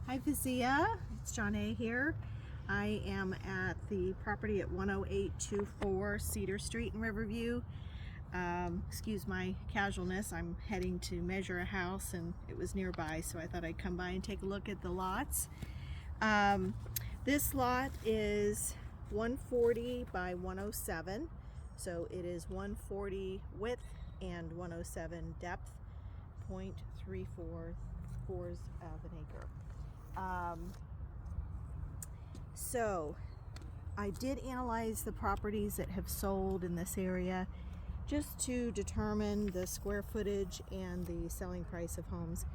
Hi Vizia, it's John A. here. I am at the property at 10824 Cedar Street in Riverview. Excuse my casualness, I'm heading to measure a house and it was nearby, so I thought I'd come by and take a look at the lots. This lot is 140 by 107, so it is 140 width and 107 depth, 0.34 fours of an acre. So I did analyze the properties that have sold in this area just to determine the square footage and the selling price of homes.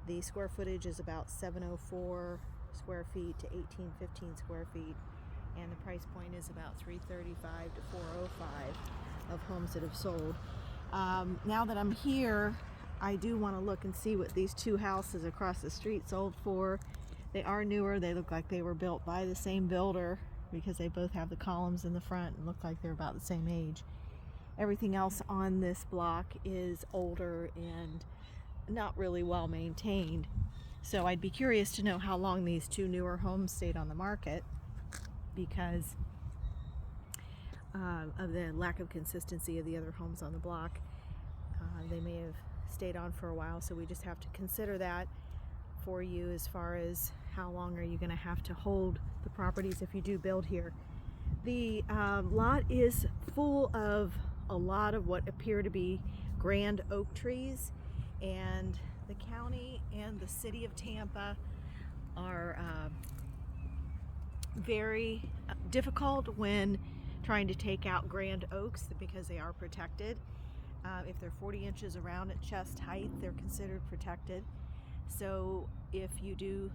The square footage is about 704 square feet to 1815 square feet, and the price point is about 335 to 405 of homes that have sold. Now that I'm here, I do want to look and see what these two houses across the street sold for. They are newer. They look like they were built by the same builder because they both have the columns in the front and look like they're about the same age. Everything else on this block is older and not really well maintained. So I'd be curious to know how long these two newer homes stayed on the market because of the lack of consistency of the other homes on the block. They may have stayed on for a while, so we just have to consider that for you as far as how long are you going to have to hold the properties if you do build here. The lot is full of a lot of what appear to be grand oak trees, and the county and the city of Tampa are very difficult when trying to take out grand oaks because they are protected. If they're 40 inches around at chest height, they're considered protected. So if you do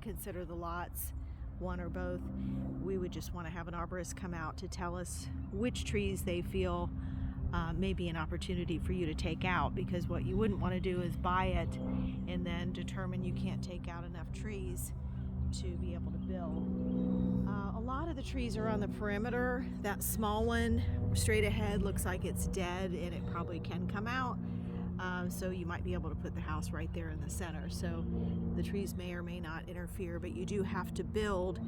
consider the lots, one or both, we would just want to have an arborist come out to tell us which trees they feel may be an opportunity for you to take out, because what you wouldn't want to do is buy it and then determine you can't take out enough trees to be able to build. A lot of the trees are on the perimeter. That small one straight ahead looks like it's dead and it probably can come out. So you might be able to put the house right there in the center. So the trees may or may not interfere, but you do have to build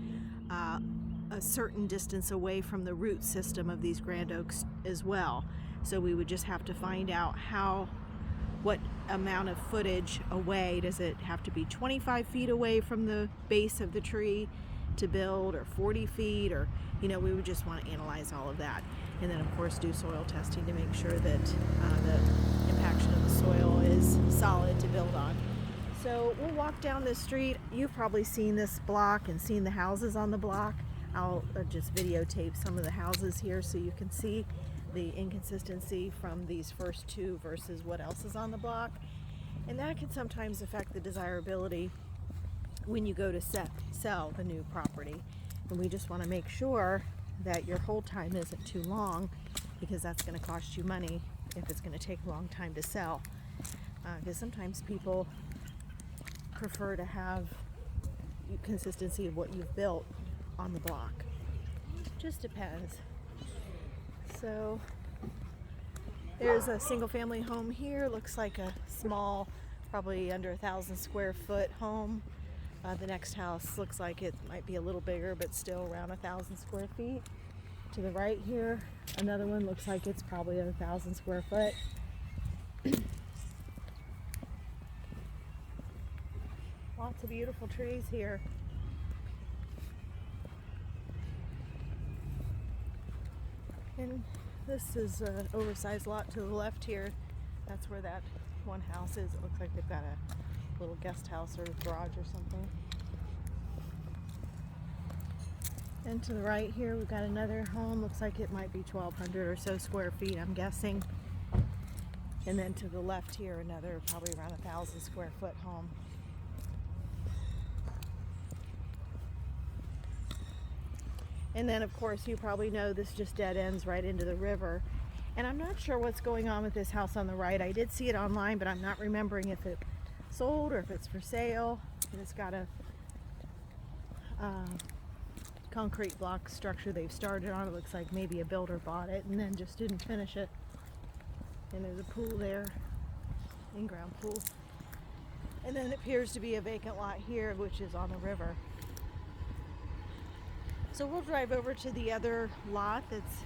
a certain distance away from the root system of these grand oaks as well. So we would just have to find out what amount of footage away. Does it have to be 25 feet away from the base of the tree to build, or 40 feet, or we would just want to analyze all of that, and then of course do soil testing to make sure that the impaction of the soil is solid to build on. So we'll walk down this street. You've probably seen this block and seen the houses on the block. I'll just videotape some of the houses here so you can see the inconsistency from these first two versus what else is on the block, and that can sometimes affect the desirability when you go to sell the new property. And we just want to make sure that your hold time isn't too long, because that's going to cost you money if it's going to take a long time to sell, because sometimes people prefer to have consistency of what you've built on the block. Just depends. So there's a single family home here. Looks like a small, probably under 1,000 square foot home. The next house looks like it might be a little bigger, but still around 1,000 square feet. To the right here, another one looks like it's probably 1,000 square foot. Lots of beautiful trees here. And this is an oversized lot to the left here. That's where that one house is. It looks like they've got a little guest house or garage or something. And to the right here, we've got another home. Looks like it might be 1,200 or so square feet, I'm guessing. And then to the left here, another probably around 1,000 square foot home. And then of course you probably know this just dead ends right into the river. And I'm not sure what's going on with this house on the right. I did see it online, but I'm not remembering if it sold or if it's for sale. And it's got a concrete block structure they've started on. It looks like maybe a builder bought it and then just didn't finish it. And there's a pool there, in-ground pool. And And then it appears to be a vacant lot here, which is on the river. So we'll drive over to the other lot that's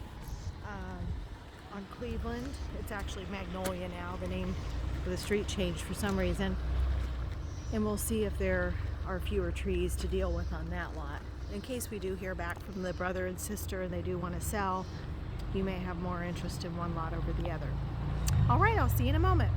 on Cleveland. It's actually Magnolia now. The name of the street changed for some reason. And we'll see if there are fewer trees to deal with on that lot. In case we do hear back from the brother and sister and they do want to sell, you may have more interest in one lot over the other. All right, I'll see you in a moment.